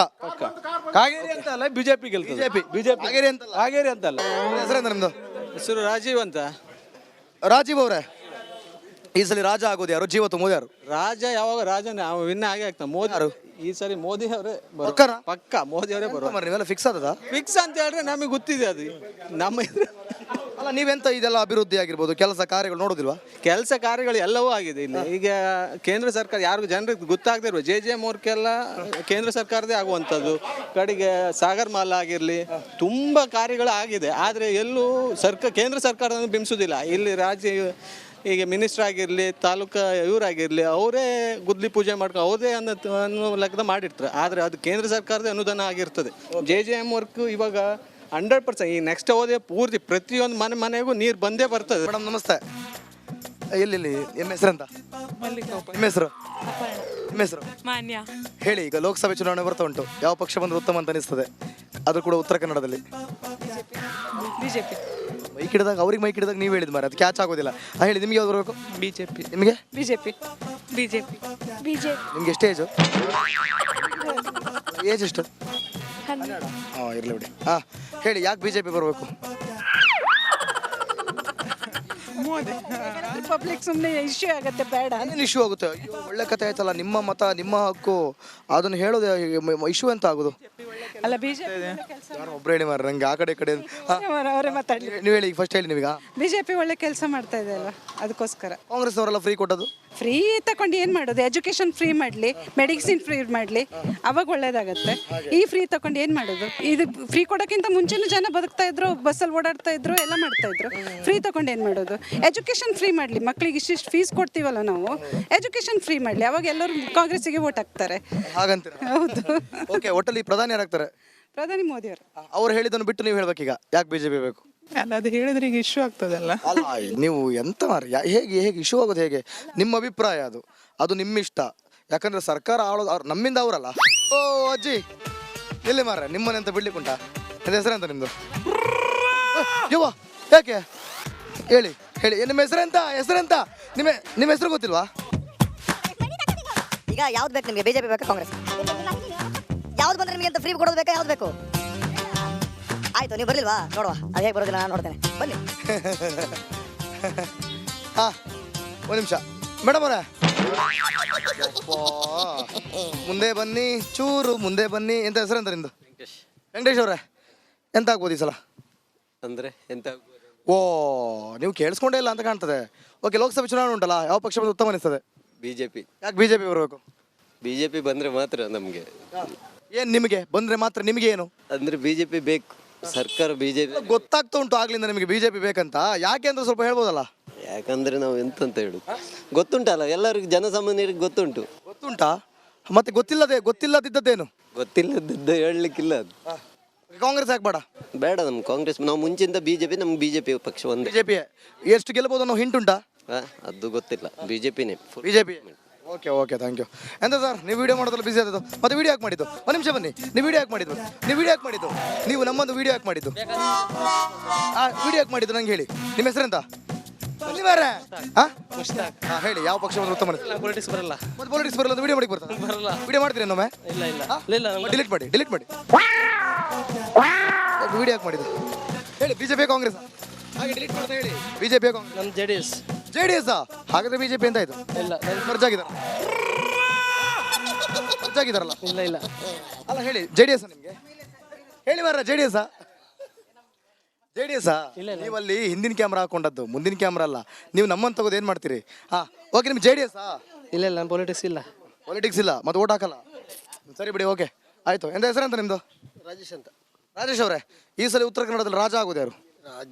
ಕಾಗೇರಿ ಅಂತ ಅಲ್ಲ, ಬಿಜೆಪಿ ಗೆಲ್ತಾರೆ. ಬಿಜೆಪಿ ಕಾಗೇರಿ ಅಂತಲ್ಲ. ಹೆಸರೇಂದ್ರ ನಿಮ್ದು? ಹೆಸರು ರಾಜೀವ್ ಅಂತ. ರಾಜೀವ್ ಅವರೇ, ಈ ಸಲ ರಾಜ ಆಗೋದು ಯಾರು, ಜೀವತ್ತು ಮೋದಿ ಯಾರು? ರಾಜ ಯಾವಾಗ ರಾಜನೇ ವಿನ್ ಆಗೇ ಆಗ್ತಾನೆ. ಮೋದಿ ಯಾರು ಈ ಸರಿ? ಮೋದಿ ಅವರೇ ಪಕ್ಕ. ಮೋದಿ ಅವರೇ ಬರೋ. ನೀವೆಲ್ಲ ಫಿಕ್ಸ್ ಆದದಾ? ಫಿಕ್ಸ್ ಅಂತ ಹೇಳಿದ್ರೆ ನಮಗೆ ಗೊತ್ತಿದೆ ಅದು. ನಮ್ಮ ಅಲ್ಲ, ನೀವೆಂತ ಇದೆಲ್ಲ ಅಭಿವೃದ್ಧಿ ಆಗಿರ್ಬೋದು, ಕೆಲಸ ಕಾರ್ಯಗಳು ನೋಡೋದಿಲ್ವಾ? ಕೆಲಸ ಕಾರ್ಯಗಳು ಎಲ್ಲವೂ ಆಗಿದೆ ಇಲ್ಲಿ. ಈಗ ಕೇಂದ್ರ ಸರ್ಕಾರ ಯಾರಿಗೂ ಜನರಿಗೆ ಗೊತ್ತಾಗದೇ ಇರುವ JJM ಅವ್ರಿಗೆಲ್ಲ ಕೇಂದ್ರ ಸರ್ಕಾರದೇ ಆಗುವಂಥದ್ದು. ಕಡೆಗೆ ಸಾಗರ್ ಮಾಲ್ ಆಗಿರಲಿ, ತುಂಬ ಕಾರ್ಯಗಳು ಆಗಿದೆ. ಆದರೆ ಎಲ್ಲೂ ಕೇಂದ್ರ ಸರ್ಕಾರವನ್ನು ಬಿಂಬಿಸೋದಿಲ್ಲ. ಇಲ್ಲಿ ರಾಜ್ಯ ಈಗ ಮಿನಿಸ್ಟರ್ ಆಗಿರಲಿ, ತಾಲೂಕು ಇವರಾಗಿರಲಿ, ಅವರೇ ಗುದ್ಲಿ ಪೂಜೆ ಮಾಡ್ಕೊಂಡು ಅವರೇ ಅನ್ನೋ ಲೆಕ್ಕದ ಮಾಡಿರ್ತಾರೆ. ಆದರೆ ಅದು ಕೇಂದ್ರ ಸರ್ಕಾರದ ಅನುದಾನ ಆಗಿರ್ತದೆ. JJM ವರ್ಕ್ ಇವಾಗ 100%. ಈ ನೆಕ್ಸ್ಟ್ ಹೋದೆ ಪೂರ್ತಿ ಪ್ರತಿಯೊಂದು ಮನೆಗೂ ನೀರು ಬಂದೇ ಬರ್ತದೆ. ಮೇಡಮ್ ನಮಸ್ತೆ. ಎಲ್ಲಿ ನಿಮ್ಮ ಹೆಸರಂತ? ನಿಮ್ಮ ಹೆಸರು? ನಿಮ್ಮ ಹೆಸರು? ಮಾನ್ಯ. ಹೇಳಿ, ಈಗ ಲೋಕಸಭೆ ಚುನಾವಣೆ ಬರ್ತಾ ಉಂಟು, ಯಾವ ಪಕ್ಷ ಬಂದ್ರೆ ಉತ್ತಮ ಅಂತ ಅನಿಸ್ತದೆ? ಅದು ಕೂಡ ಉತ್ತರ ಕನ್ನಡದಲ್ಲಿ. ಬಿಜೆಪಿ. ಮೈಕ್ ಹಿಡಿದಾಗ ನೀವು ಹೇಳಿದ್ ಮಾರೆ, ಅದು ಕ್ಯಾಚ್ ಆಗೋದಿಲ್ಲ. ಹೇಳಿ, ನಿಮ್ಗೆ ಯಾವ್ದು ಬರಬೇಕು? ಬಿಜೆಪಿ. ನಿಮಗೆ? ಬಿಜೆಪಿ. ನಿಮ್ಗೆ ಎಷ್ಟು ಏಜು? ಏಜ್ ಎಷ್ಟು? ಇರಲಿ ಬಿಡಿ. ಹೇಳಿ, ಯಾಕೆ ಬಿಜೆಪಿ ಬರಬೇಕು? ಪಬ್ಲಿಕ್ ಸುಮ್ಮನೆ ಇಶ್ಯೂ ಆಗುತ್ತೆ ಬೇಡ. ಏನೇನು ಇಶ್ಯೂ ಆಗುತ್ತೆ? ಅಯ್ಯೋ, ಒಳ್ಳೆ ಕತೆ ಆಯ್ತಲ್ಲ, ನಿಮ್ಮ ಮತ ನಿಮ್ಮ ಹಕ್ಕು, ಅದನ್ನು ಹೇಳೋದು ಇಶ್ಯೂ ಅಂತ ಆಗೋದು. ಅಲ್ಲ ಬಿಜೆಪಿ ಯಾರು ಒಬ್ರು ಹೇಳಿ ಮಾರ, ನಂಗೆ ಆ ಕಡೆ ಈ ಕಡೆ ಅವರೇ ಮಾತಾಡಲಿ. ನೀವು ಹೇಳಿ ಫಸ್ಟ್ ಹೇಳಿ ನೀವೀಗ. ಬಿಜೆಪಿ ಒಳ್ಳೆ ಕೆಲಸ ಮಾಡ್ತಾ ಇದೆ ಅಲ್ವಾ, ಅದಕ್ಕೋಸ್ಕರ. ಕಾಂಗ್ರೆಸ್ ಅವರೆಲ್ಲ ಫ್ರೀ ಕೊಟ್ಟದ್ದು ಫ್ರೀ ತಗೊಂಡು ಏನು ಮಾಡೋದು? ಎಜುಕೇಶನ್ ಫ್ರೀ ಮಾಡಲಿ, ಮೆಡಿಸಿನ್ ಫ್ರೀ ಮಾಡಲಿ, ಅವಾಗ ಒಳ್ಳೇದಾಗತ್ತೆ. ಈ ಫ್ರೀ ತಗೊಂಡು ಏನು ಮಾಡೋದು? ಇದು ಫ್ರೀ ಕೊಡೋಕ್ಕಿಂತ ಮುಂಚೆನೂ ಜನ ಬದುಕ್ತಾ ಇದ್ರು, ಬಸ್ಸಲ್ಲಿ ಓಡಾಡ್ತಾ ಇದ್ರು, ಎಲ್ಲ ಮಾಡ್ತಾ ಇದ್ರು. ಫ್ರೀ ತಗೊಂಡು ಏನು ಮಾಡೋದು? ಎಜುಕೇಶನ್ ಫ್ರೀ ಮಾಡಲಿ, ಮಕ್ಕಳಿಗೆ ಇಷ್ಟಿಷ್ಟು ಫೀಸ್ ಕೊಡ್ತೀವಲ್ಲ ನಾವು, ಎಜುಕೇಶನ್ ಫ್ರೀ ಮಾಡಲಿ, ಅವಾಗ ಎಲ್ಲರೂ ಕಾಂಗ್ರೆಸ್ಸಿಗೆ ವೋಟ್ ಹಾಕ್ತಾರೆ. ಹಾಗಂತೀರ? ಹೌದು. ಓಕೆ, ಒಟ್ಟಲ್ಲಿ ಪ್ರಧಾನಿ ಯಾರಾಗ್ತಾರೆ? ಪ್ರಧಾನಿ ಮೋದಿಯವರು. ಅವ್ರು ಹೇಳಿದ್ದನ್ನು ಬಿಟ್ಟು ನೀವು ಹೇಳ್ಬೇಕೀಗ, ಯಾಕೆ ಬಿಜೆಪಿ ಬೇಕು? ಅಲ್ಲ, ಅದು ಹೇಳಿದ್ರೆ ಈಗ ಇಶ್ಯೂ ಆಗ್ತದಲ್ಲ. ಅಲ್ಲ, ನೀವು ಎಂತ ಮಾರಿ, ಹೇಗೆ ಹೇಗೆ ಇಶ್ಯೂ ಆಗೋದು ಹೇಗೆ? ನಿಮ್ಮ ಅಭಿಪ್ರಾಯ ಅದು, ಅದು ನಿಮ್ಮ ಇಷ್ಟ. ಯಾಕಂದ್ರೆ ಸರ್ಕಾರ ಆಳೋದು ನಮ್ಮಿಂದ ಅವರಲ್ಲ. ಓ ಅಜ್ಜಿ ಎಲ್ಲಿ ಮಾರ, ನಿಮ್ಮನೆ ಅಂತ ಬಿಡ್ಲಿಕ್ಕುಂಟಾ? ನನ್ನ ಹೆಸರೆಂತ ನಿಮ್ದು? ಯುವ ಯಾಕೆ ಹೇಳಿ ಹೇಳಿ, ನಿಮ್ಮ ಹೆಸರೆಂತ? ಹೆಸರೆಂತ? ನಿಮ್ಮ ಹೆಸರು ಗೊತ್ತಿಲ್ವಾ? ಈಗ ಯಾವ್ದು ಬೇಕು ನಿಮಗೆ? ಬಿಜೆಪಿ ಬೇಕಾ ಕಾಂಗ್ರೆಸ್? ಯಾವ್ದು ಬಂದ್ರೆ ನಿಮಗೆ ಅಂತ ಫ್ರೀ ಕೊಡೋದು ಬೇಕಾ? ಯಾವ್ದು ಬೇಕು? ಆಯ್ತು, ನೀವು ಬರ್ಲಿಲ್ವಾ? ನೋಡುವ ಅದು ಹೇಗೆ ಬರೋದಿಲ್ಲ, ನಾನು ನೋಡ್ತೇನೆ, ಬನ್ನಿ. ಹಾ, ಒಂದು ನಿಮಿಷ ಮೇಡಮ್ ಅವರೇ, ಮುಂದೆ ಬನ್ನಿ, ಚೂರು ಮುಂದೆ ಬನ್ನಿ. ಎಂತ ಹೆಸರೆಂತ ನಿಮ್ದು? ವೆಂಕಟೇಶ್ ಅವರೇ, ಎಂತ ಆಗ್ಬೋದು ಈ ಸಲ? ಅಂದ್ರೆ ಎಂತ? ಓ, ನೀವು ಕೇಳಿಸ್ಕೊಂಡೇ ಇಲ್ಲ ಅಂತ ಕಾಣ್ತದೆ. ಓಕೆ, ಲೋಕಸಭೆ ಚುನಾವಣೆ ಉಂಟಲ್ಲ, ಯಾವ ಪಕ್ಷ ಬಂದು ಉತ್ತಮ ಅನಿಸ್ತದೆ? ಬಿಜೆಪಿ. ಯಾಕೆ ಬಿಜೆಪಿ ಬರಬೇಕು? ಬಿಜೆಪಿ ಬಂದ್ರೆ ಮಾತ್ರ ನಮ್ಗೆ. ಏನು ನಿಮಗೆ ಬಂದ್ರೆ ಮಾತ್ರ ನಿಮಗೆ ಏನು? ಅಂದ್ರೆ ಬಿಜೆಪಿ ಬೇಕು, ಸರ್ಕಾರ ಬಿಜೆಪಿ. ಗೊತ್ತಾಗ್ತಾ ಉಂಟು ಆಗ್ಲಿಂದ ನಿಮಗೆ ಬಿಜೆಪಿ ಬೇಕಂತ. ಯಾಕೆ ಅಂತ ಸ್ವಲ್ಪ ಹೇಳ್ಬೋದಲ್ಲ? ಯಾಕಂದ್ರೆ ನಾವು ಎಂತಂತ ಹೇಳುದು ಗೊತ್ತುಂಟಲ್ಲ, ಎಲ್ಲರಿಗೂ ಜನಸಾಮಾನ್ಯರಿಗೆ ಗೊತ್ತುಂಟು. ಗೊತ್ತುಂಟಾ? ಮತ್ತೆ ಗೊತ್ತಿಲ್ಲದಿದ್ದೇನು? ಗೊತ್ತಿಲ್ಲದಿದ್ದ ಹೇಳಲಿಕ್ಕಿಲ್ಲ ಅದು. ಕಾಂಗ್ರೆಸ್ ಯಾಕೆ ಬೇಡ? ಬೇಡ ನಮ್ಗೆ ಕಾಂಗ್ರೆಸ್. ನಾವು ಮುಂಚಿಂದ ಬಿಜೆಪಿ, ನಮ್ಗೆ ಬಿಜೆಪಿ ಪಕ್ಷ ಒಂದೇ. ಬಿಜೆಪಿ ಎಷ್ಟು ಗೆಲ್ಲಬಹುದು ಅನ್ನೋ ಹಿಂಟ್ ಉಂಟಾ? ಅದು ಗೊತ್ತಿಲ್ಲ. ಬಿಜೆಪಿನೇ BJP. Okay okay, thank you. ಎಂತ ಸರ್, ನೀವು ವಿಡಿಯೋ ಮಾಡೋದ್ರಲ್ಲಿ ಬಿಸಿ ಆದದ್ದು? ಮತ್ತೆ ವಿಡಿಯೋ ಯಾಕೆ ಮಾಡಿದ್ದು? ಒಂದು ನಿಮಿಷ ಬನ್ನಿ. ನೀವು ವಿಡಿಯೋ ಯಾಕೆ ಮಾಡಿದ್ದು? ನೀವು ನಮ್ಮೊಂದು ವಿಡಿಯೋ ಯಾಕೆ ಮಾಡಿದ್ದು? ವಿಡಿಯೋ ಯಾಕೆ ಮಾಡಿದ್ದು ನಂಗೆ ಹೇಳಿ. ನಿಮ್ಮ ಹೆಸರೆಂತ? ಹೇಳಿ, ಯಾವ ಪಕ್ಷ ಬಂದ್ರೆ ಉತ್ತಮ? ಪೊಲಿಟಿಕ್ಸ್ ಬರಲ್ಲ. ಮತ್ತೆ ಪೊಲಿಟಿಕ್ಸ್ ಬರಲ್ಲ, ವಿಡಿಯೋ ಮಾಡಿ ಬರ್ತಾರೆ? ಬರಲ್ಲ. ವಿಡಿಯೋ ಮಾಡ್ತೀರಿ ಇನ್ನೊಮ್ಮೆ? ಇಲ್ಲ. ಡಿಲೀಟ್ ಮಾಡಿ. ವಿಡಿಯೋ ಯಾಕೆ ಮಾಡಿದ್ದು ಹೇಳಿ? ಬಿಜೆಪಿ ಕಾಂಗ್ರೆಸ್? ಹಾಗೆ ಡಿಲೀಟ್ ಮಾಡ್ತಾ ಹೇಳಿ. ಬಿಜೆಪಿ ಕಾಂಗ್ರೆಸ್? ನಮ್ಮ ಜೆಡಿಎಸ್. ಜೆಡಿಎಸ್ ಹಾಗಾದ್ರೆ ಬಿಜೆಪಿ ಅಂತ ಆಯ್ತು? ಇಲ್ಲ, ಮರ್ಜ್ ಆಗಿದಾರಲ್ಲ? ಇಲ್ಲ. ಅಲ್ಲ ಹೇಳಿ, ಜೆಡಿಎಸ್ ನಿಮ್ಗೆ ಹೇಳಿ ಮಾರ. ಜೆಡಿಎಸ್ ನೀವಲ್ಲಿ ಹಿಂದಿನ ಕ್ಯಾಮ್ರಾ ಹಾಕೊಂಡದ್ದು, ಮುಂದಿನ ಕ್ಯಾಮ್ರಾ ಅಲ್ಲ. ನೀವು ನಮ್ಮನ್ನು ತಗೋದು ಏನು ಮಾಡ್ತೀರಿ? ಓಕೆ, ನಿಮ್ಗೆ ಜೆಡಿಎಸ್? ಇಲ್ಲ, ನಾನು ಪೊಲಿಟಿಕ್ಸ್ ಇಲ್ಲ. ಪೊಲಿಟಿಕ್ಸ್ ಇಲ್ಲ, ಮತ್ತೆ ಓಟ್ ಹಾಕಲ್ಲ? ಸರಿ ಬಿಡಿ, ಓಕೆ ಆಯ್ತು. ಎಂತ ಹೆಸರಂತ ನಿಮ್ದು? ರಾಜೇಶ್ ಅಂತ. ರಾಜೇಶ್ ಅವರೇ, ಈ ಸಲ ಉತ್ತರ ಕನ್ನಡದಲ್ಲಿ ರಾಜ ಆಗೋದು ಯಾರು?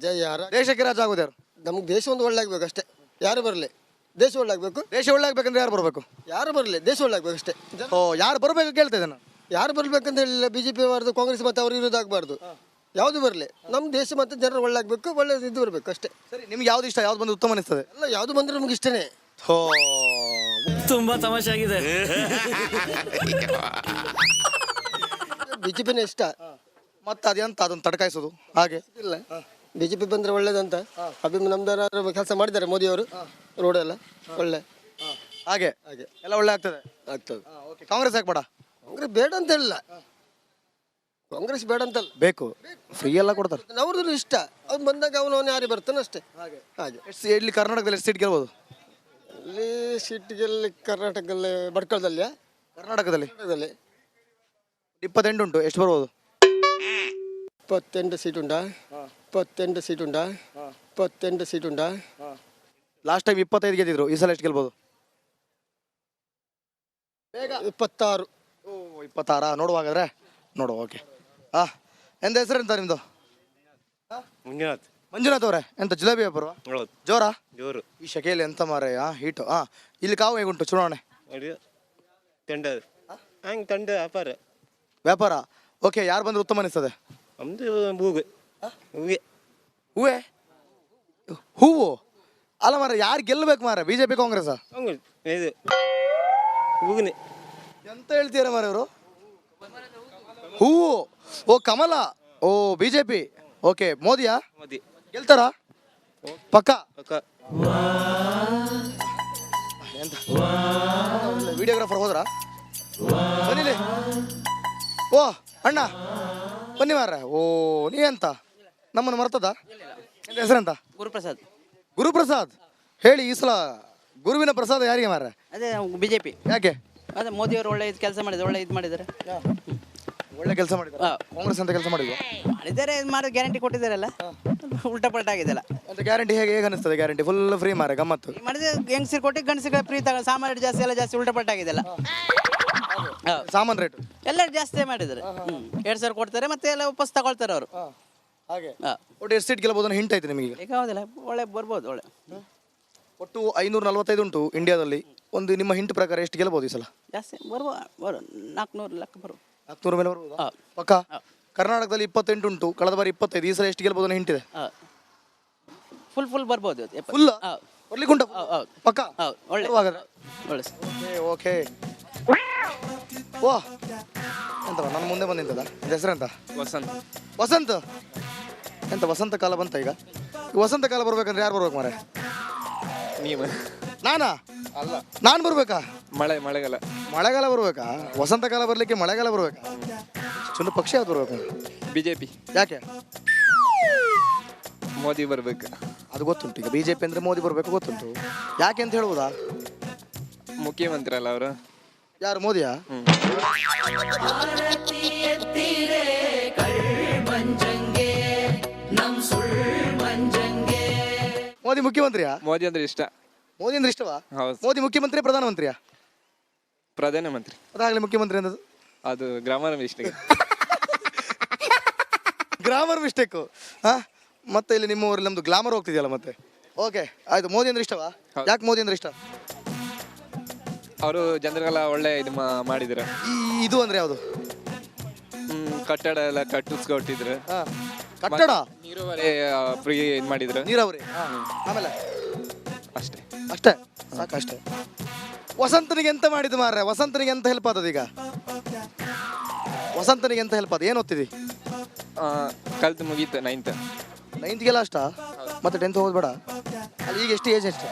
ದೇಶಕ್ಕೆ ರಾಜ ಆಗೋದು ಯಾರು? ನಮ್ಗೆ ದೇಶ ಒಂದು ಒಳ್ಳೆ ಆಗ್ಬೇಕು ಅಷ್ಟೇ. ಯಾರು ಬರಲಿ, ದೇಶ ಒಳ್ಳೆ ಆಗ್ಬೇಕು. ದೇಶ ಒಳ್ಳೆ ಆಗ್ಬೇಕಂದ್ರೆ ಯಾರು ಬರಬೇಕು? ಯಾರು ಬರಲಿ, ದೇಶ ಒಳ್ಳೆ ಆಗ್ಬೇಕು ಅಷ್ಟೇ. ಓ, ಯಾರು ಬರಬೇಕು ಕೇಳ್ತಾ ಇದ್ದಾನೆ. ಯಾರು ಬರ್ಬೇಕಂತ ಹೇಳಿಲ್ಲ. ಬಿಜೆಪಿ ಬಾರ್ದು, ಕಾಂಗ್ರೆಸ್ ಮತ್ತೆ ಅವ್ರು ಇರೋದು ಆಗಬಾರ್ದು. ಯಾವುದು ಬರಲಿ, ನಮ್ಮ ದೇಶ ಮತ್ತೆ ಜನರು ಒಳ್ಳೆ ಆಗ್ಬೇಕು, ಒಳ್ಳೆ ಇದು ಬರಬೇಕು ಅಷ್ಟೇ. ಸರಿ, ನಿಮ್ಗೆ ಯಾವ್ದು ಇಷ್ಟ? ಯಾವ್ದು ಬಂದು ಉತ್ತಮ ಅನಿಸ್ತದೆ? ಅಲ್ಲ, ಯಾವುದು ಬಂದ್ರೆ ನಮ್ಗೆ ಇಷ್ಟನೇ. ತುಂಬಾ ತಮಾಷೆ ಆಗಿದೆ. ಬಿಜೆಪಿನೇ ಇಷ್ಟ. ಮತ್ತೆ ಅದೆಂತ ಅದನ್ನು ತಡ್ಕಾಯಿಸೋದು ಹಾಗೆ ಇಲ್ಲ. ಬಿಜೆಪಿ ಬಂದ್ರೆ ಒಳ್ಳೇದಂತ ನಮ್ದು ಕೆಲಸ ಮಾಡಿದ್ದಾರೆ ಮೋದಿ ಅವರು. ರೋಡ್ ಎಲ್ಲ ಒಳ್ಳೆ ಹಾಗೆ ಎಲ್ಲ ಒಳ್ಳೆ ಆಗ್ತದೆ. ಕಾಂಗ್ರೆಸ್ ಯಾಕೆ ಬೇಡ? ಕಾಂಗ್ರೆಸ್ ಬೇಡ ಅಂತ ಹೇಳಿಲ್ಲ. ಕಾಂಗ್ರೆಸ್ ಬೇಡ ಅಂತಲ್ಲ, ಬೇಕು. ಫ್ರೀ ಎಲ್ಲ ಕೊಡ್ತಾರೆ. ಅವ್ರದ್ದು ಇಷ್ಟ. ಅವ್ನು ಬಂದಾಗ ಅವನು ಯಾರಿಗೆ ಬರ್ತಾನೆ ಅಷ್ಟೇ. ಹಾಗೆ ಇಲ್ಲಿ ಕರ್ನಾಟಕದಲ್ಲಿ ಎಷ್ಟು ಸೀಟ್ ಗೆಲ್ಬೋದು? ಇಲ್ಲಿ ಸೀಟ್ಗೆಲ್ಲಿ ಕರ್ನಾಟಕದಲ್ಲಿ ಬಡ್ಕಳದಲ್ಲಿ ಕರ್ನಾಟಕದಲ್ಲಿ 28 ಉಂಟು. ಎಷ್ಟು ಬರ್ಬೋದು? 28 ಸೀಟ್ ಉಂಟಾ? 28 ಸೀಟ್ ಉಂಟಾ? 28 ಸೀಟ್ ಉಂಟಾ? Last time 25 ಗೆದ್ದಿದ್ರು. ಈ ಸಲ ಎಷ್ಟು ಗೆಲ್ಬೋದು? 26. 26 ನೋಡುವಾಗಾದ್ರೆ ನೋಡುವ. ಓಕೆ. ಎಂತ ಹೆಸರು ಎಂತ ನಿಮ್ದು? ಮಂಜುನಾಥ್ ಅವರೇ, ಎಂತ ಜಿಲೇಬಿ ವ್ಯಾಪಾರ ಜೋರಾ? ಜೋರು. ಈ ಶಕೆಯಲ್ಲಿ ಎಂತ ಮಾರೆ ಹೀಟು. ಇಲ್ಲಿ ಕಾವು ಹೇಗುಂಟು ಚುನಾವಣೆ? ವ್ಯಾಪಾರ ಓಕೆ. ಯಾರು ಬಂದ್ರೆ ಉತ್ತಮ ಅನಿಸ್ತದೆ? ಹೂವು ಅಲ್ಲ ಮಾರ, ಯಾರು ಗೆಲ್ಲಬೇಕು ಮಾರ? ಬಿಜೆಪಿ ಕಾಂಗ್ರೆಸ್? ಎಂತ ಹೇಳ್ತೀರ ಮಾರ ಇವರು? ಹೂವು. ಓ ಕಮಲ. ಓ ಬಿಜೆಪಿ. ಓಕೆ. ಮೋದಿಯಾ? ಗೆಲ್ತಾರ ಪಕ್ಕ? ಎಂತ ವಿಡಿಯೋಗ್ರಾಫರ್ ಹೋದ್ರ? ಬನ್ನಿಲಿ. ಓ ಅಣ್ಣ ಬನ್ನಿ ಮಾರ್ರೆ. ಓ ನೀ ಎಂತ ನಮ್ಮನ್ನು ಮರ್ತದ? ಹೆಸರೆಂತ? ಗುರುಪ್ರಸಾದ್. ಗುರುಪ್ರಸಾದ್ ಹೇಳಿ, ಈ ಸಲ ಗುರುವಿನ ಪ್ರಸಾದ ಯಾರಿಗೆ ಮಾರ? ಅದೇ ಬಿಜೆಪಿ. ಯಾಕೆ? ಅದೇ ಮೋದಿಯವರು ಒಳ್ಳೆ ಕೆಲಸ ಮಾಡಿದ್ದಾರೆ, ಒಳ್ಳೆ ಇದು ಮಾಡಿದ್ದಾರೆ. ಒಳ್ಳೆ ಕೆಲಸ ಮಾಡಿದ್ದಾರೆ. ಕಾಂಗ್ರೆಸ್ ಅಂತ ಕೆಲಸ ಮಾಡಿಲ್ವಾ? ಮಾಡಿದ್ದಾರೆ, ಮಾಡಿ ಗ್ಯಾರಂಟಿ ಕೊಟ್ಟಿದ್ದಾರಲ್ಲ, ಉಲ್ಟಾ ಪಲ್ಟಾ ಆಗಿದೆಲ್ಲ. ಅಂತ ಗ್ಯಾರಂಟಿ ಹೇಗೆ ಅನಿಸ್ತದೆ? ಗ್ಯಾರಂಟಿ ಫುಲ್ ಫ್ರೀ ಮಾರ, ಗಮ್ಮತ್ತು. ಮಾಡಿದ್ರೆ ಹೆಂಗಸಿರು ಕೊಟ್ಟು ಗಂಡಸಿಗೆ ಫ್ರೀ ತಗ, ಸಾಮಾನು ರೇಟ್ ಜಾಸ್ತಿ, ಎಲ್ಲ ಜಾಸ್ತಿ, ಉಲ್ಟಾ ಪಲ್ಟಾ ಆಗಿದೆಲ್ಲ. ಸಾಮಾನು ರೇಟ್ ಎಲ್ಲ ಜಾಸ್ತಿ ಮಾಡಿದ್ದಾರೆ. 2,000 ಕೊಡ್ತಾರೆ, ಮತ್ತೆ ಎಲ್ಲ ವಾಪಸ್ ತಗೊಳ್ತಾರೆ ಅವರು. ಹಾಗೆ ಒಟ್ಟು ಎಷ್ಟು ಸೀಟ್ ಗೆಲ್ಲಬಹುದು ಅನ್ನೋ ಹಿಂಟ್ ಆಯ್ತು ನಿಮಗೆ? ಈಗ ಹೌದಿಲ್ಲ, ಒಳ್ಳೆ ಬರ್ಬೋದು. ಒಳ್ಳೆ ಒಟ್ಟು 545 ಉಂಟು ಇಂಡಿಯಾದಲ್ಲಿ. ಒಂದು ನಿಮ್ಮ ಹಿಂಟ್ ಪ್ರಕಾರ ಎಷ್ಟು ಗೆಲ್ಲಬಹುದು ಈ ಸಲ? ಜಾಸ್ತಿ ಬರ್ಬೋದು, 400 ಲೆಕ್ಕ ಬರ್ಬೋದು. 400 ಮೇಲೆ ಬರ್ಬೋದು ಪಕ್ಕ. ಕರ್ನಾಟಕದಲ್ಲಿ 28 ಉಂಟು, ಕಳೆದ ಬಾರಿ 25. ಈ ಸಲ ಎಷ್ಟು ಗೆಲ್ಲಬಹುದು ಅನ್ನೋ ಹಿಂಟಿದೆ? ಫುಲ್ ಬರ್ಬೋದು. ಫುಲ್ ಬರ್ಲಿಕ್ಕೆ ಉಂಟು ಪಕ್ಕ. ಒಳ್ಳೆ ಒಳ್ಳೆ. ಓಕೆ. ವಾ ಎಂತ ನನ್ನ ಮುಂದೆ ಬಂದು ನಿಂತದ? ಹೆಸರೆಂತ? ವಸಂತ್. ವಸಂತ್ ಎಂತ ವಸಂತ ಕಾಲ ಬಂತ ಈಗ? ವಸಂತ ಕಾಲ ಬರ್ಬೇಕಂದ್ರೆ ಯಾರು ಬರ್ಬೇಕು ಮಾರೆ? ನೀವು. ನಾನಾ? ಅಲ್ಲ, ನಾನು ಬರ್ಬೇಕಾ? ಮಳೆಗಾಲ. ಮಳೆಗಾಲ ಬರ್ಬೇಕಾ? ವಸಂತ ಕಾಲ ಬರ್ಲಿಕ್ಕೆ ಮಳೆಗಾಲ ಬರ್ಬೇಕಾ? ಚುನ್ನು ಪಕ್ಷಿ ಯಾವ್ದು ಬರ್ಬೇಕು? ಬಿಜೆಪಿ. ಯಾಕೆ? ಮೋದಿ ಬರ್ಬೇಕು. ಅದು ಗೊತ್ತುಂಟು. ಈಗ ಬಿಜೆಪಿ ಅಂದ್ರೆ ಮೋದಿ ಬರ್ಬೇಕು ಗೊತ್ತುಂಟು. ಯಾಕೆ ಅಂತ ಹೇಳ್ಬೋದಾ? ಮುಖ್ಯಮಂತ್ರಿ ಅಲ್ಲ ಅವರು. ಯಾರು, ಮೋದಿಯಾ? ಮೋದಿ ಮುಖ್ಯಮಂತ್ರಿಯಾ? ಮೋದಿ ಅಂದ್ರೆ ಇಷ್ಟ. ಮೋದಿ ಅಂದ್ರೆ ಇಷ್ಟವಾ? ಹೌದು. ಮೋದಿ ಮುಖ್ಯಮಂತ್ರಿ ಪ್ರಧಾನಮಂತ್ರಿಯಾ? ಪ್ರಧಾನಮಂತ್ರಿ. ಅದಾಗಲಿ ಮುಖ್ಯಮಂತ್ರಿ ಅನ್ನೋದು ಅದು ಗ್ರಾಮರ್ ಮಿಸ್ಟೇಕ್. Grammar mistake. ಹಾ, ಮತ್ತೆ ಇಲ್ಲಿ ನಿಮ್ಮ ಊರಲ್ಲಿ ನಮ್ದು ಗ್ಲಾಮರ್ ಹೋಗ್ತಿದೆಯಲ್ಲ ಮತ್ತೆ. ಓಕೆ ಆಯ್ತು. ಮೋದಿ ಅಂದ್ರೆ ಇಷ್ಟವಾ? ಯಾಕೆ ಮೋದಿ ಅಂದ್ರೆ ಇಷ್ಟ? ಅವರು ಜನರಿಗೆಲ್ಲ ಒಳ್ಳೆ ಇದು ಮಾಡಿದ್ರು. ಇದು ಅಂದ್ರೆ ಯಾವುದು? ಕಟ್ಟಡ ಎಲ್ಲ ಕಟ್ಟಿಸ್ಕೊಟ್ಟಿದ್ರು. ಕಟ್ಟಡ, ನೀರಾವರಿ ಫ್ರೀ ಇದು ಮಾಡಿದ್ರು. ನೀರಾವರಿ. ಆಮೇಲೆ ಅಷ್ಟೇ ಅಷ್ಟೇ ಸಾಕಷ್ಟೇ. ವಸಂತನಿಗೆ ಎಂತ ಮಾಡಿದ್ದು ಮಾರ್ರೆ? ವಸಂತನಿಗೆ ಎಂತ ಹೆಲ್ಪ್ ಆದದ ಈಗ? ವಸಂತನಿಗೆ ಎಂತ ಹೆಲ್ಪ್ ಆದ? ಏನು ಓದ್ತಿದಿ? ಕಲ್ತು ಮುಗೀತು 9th. 9th ಅಷ್ಟ? ಮತ್ತೆ 10th ಹೋಗೋದು ಬೇಡ ಅಲ್ಲಿ. ಈಗ ಎಷ್ಟು ಏಜ್? ಎಷ್ಟು?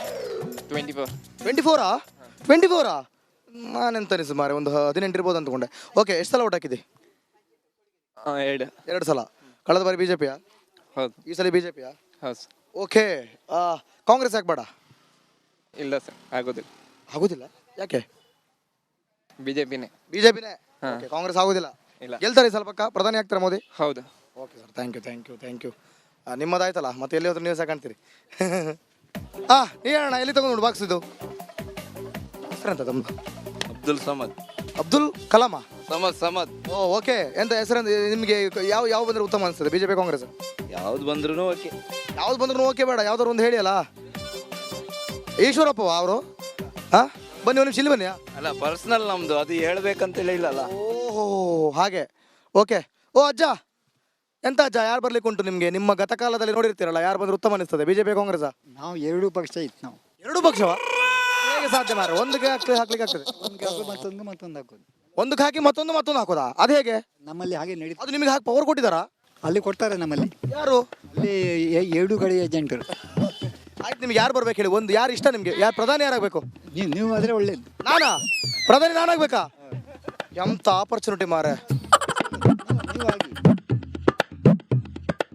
24. 24ಆ? 24ಆ? ನಾನೆಂತ ಅನಿಸು ಮಾರೆ, ಒಂದು 18 ಇರ್ಬೋದು ಅಂದ್ಕೊಂಡೆ. ಓಕೆ, ಎಷ್ಟು ಸಲ ಓಟ್ ಹಾಕಿದ್ದಿ? 2 ಸಲ. ಕಳೆದ ಬಾರಿ ಬಿಜೆಪಿಯಾ? ಹೌದು. ಈ ಸಲ ಬಿಜೆಪಿಯಾ? ಹೌದು. ಓಕೆ. ಕಾಂಗ್ರೆಸ್ ಯಾಕೆ ಬೇಡ? ಇಲ್ಲ ಸರ್, ಆಗೋದಿಲ್ಲ. ಆಗೋದಿಲ್ಲ? ಯಾಕೆ? ಬಿಜೆಪಿನೇ. ಬಿಜೆಪಿನೇ? ಕಾಂಗ್ರೆಸ್ ಆಗೋದಿಲ್ಲ? ಇಲ್ಲ. ಗೆಲ್ತಾರೆ ಈ ಸಲ ಪಕ್ಕ? ಪ್ರಧಾನಿ ಆಗ್ತಾರೆ ಮೋದಿ? ಹೌದು. Okay sir, thank you. ನಿಮ್ಮದಾಯ್ತಲ್ಲ, ಮತ್ತೆ ಎಲ್ಲಿ ಹೋದ್ರೆ ನೀವು ಸಹ ಕಾಣ್ತೀರಿ. ನೀ ಅಣ್ಣ ಎಲ್ಲಿ ತಗೊಂಡು ಬಾಕ್ಸ್ ಇದು? ಹೆಸರೆಂತ ತಮ್ಮ? ಅಬ್ದುಲ್ ಸಮದ್. ಅಬ್ದುಲ್ ಕಲಾಮ? ಸಮದ್. ಓಕೆ. ಎಂತ ಹೆಸರೆಂತ ನಿಮಗೆ? ಯಾವ ಬಂದ್ರೆ ಉತ್ತಮ ಅನಿಸ್ತದೆ, ಬಿಜೆಪಿ ಕಾಂಗ್ರೆಸ್? ಯಾವ್ದು ಬಂದ್ರು ಓಕೆ. ಯಾವ್ದು ಬಂದ್ರು ಓಕೆ ಬೇಡ, ಯಾವ್ದಾರು ಒಂದು ಹೇಳಿ ಅಲ್ಲ. ಈಶ್ವರಪ್ಪ ಅವರು? ಬನ್ನಿ ಒಂದು ನಿಮಿಷ, ಇಲ್ಲಿ ಬನ್ನಿ. ಅಲ್ಲ, ಪರ್ಸನಲ್ ನಮ್ದು, ಅದು ಹೇಳ್ಬೇಕಂತ ಇಲ್ಲಲ್ಲ. ಓಹೋ ಹಾಗೆ. ಓಕೆ. ಅಜ್ಜ, ಎಂತ ಅಜ್ಜ, ಯಾರು ಬರ್ಲಿಕ್ಕೆ ಉಂಟು ನಿಮಗೆ? ನಿಮ್ಮ ಗತಕಾಲದಲ್ಲಿ ನೋಡಿರ್ತೀರಲ್ಲ, ಯಾರು ಬಂದ್ರೆ ಉತ್ತಮ ಅನಿಸ್ತದೆ, ಬಿಜೆಪಿ ಕಾಂಗ್ರೆಸ್? ನಾವು 2 ಪಕ್ಷ ಇತ್ತು. ನಾವು 2 ಪಕ್ಷವಾ? ಹೇಗೆ ಸಾಧ್ಯ ಮಾರ? ಒಂದಕ್ಕೆ ಹಾಕ್ಲಿಕ್ಕೆ ಆಗ್ತದೆ? ಮತ್ತೊಂದು ಹಾಕೋದು. ಒಂದಕ್ಕೆ ಹಾಕಿ ಮತ್ತೊಂದು ಹಾಕೋದಾ? ಅದು ಹೇಗೆ? ನಮ್ಮಲ್ಲಿ ಹಾಗೆ ನಡೀತು. ಅದು ನಿಮಗೆ ಹಾಕಿ ಪವರ್ ಕೊಟ್ಟಿದ್ದಾರಾ? ಅಲ್ಲಿ ಕೊಡ್ತಾರೆ ನಮ್ಮಲ್ಲಿ. ಯಾರು? ಅಲ್ಲಿ 2 ಕಡೆ ಏಜೆಂಟರು. ಆಯ್ತು, ನಿಮ್ಗೆ ಯಾರು ಬರ್ಬೇಕು ಹೇಳಿ? ಒಂದು ಯಾರು ಇಷ್ಟ ನಿಮಗೆ? ಯಾರು ಪ್ರಧಾನಿ ಯಾರಾಗಬೇಕು? ನೀವು ಆದ್ರೆ ಒಳ್ಳೇದು. ಪ್ರಧಾನಿ ನಾನಾಗ್ಬೇಕಾ? ಎಂತ ಆಪರ್ಚುನಿಟಿ ಮಾರೆ.